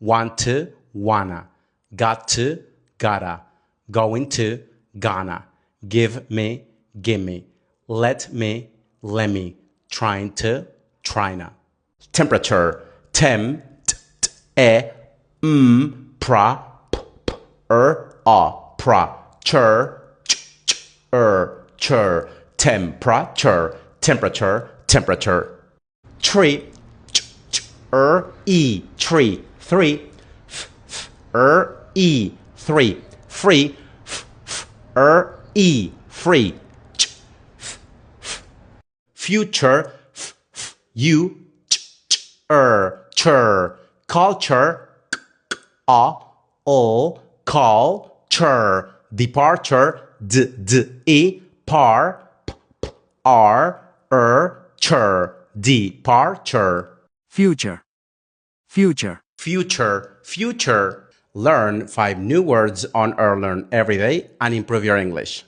want to, wanna, got to, gotta, going to, gonna, give me, gimme, let me, lemme, trying to, tryna. Temperature, tem, t, t, e, pra, p, p, pra, chur, ch, ch, chur, temperature, temperature, temperature. Tree, ch, ch, tree, 3, f, f, e, 3, free, f, f, free, ch, f, f. Future, f, f, you, ch, ch, chur, culture, k, k, o, culture, departure, d, e, par, p, p, chur, departure. Future, future. Future, future. Learn 5 new words on Earn Learn every day and improve your English.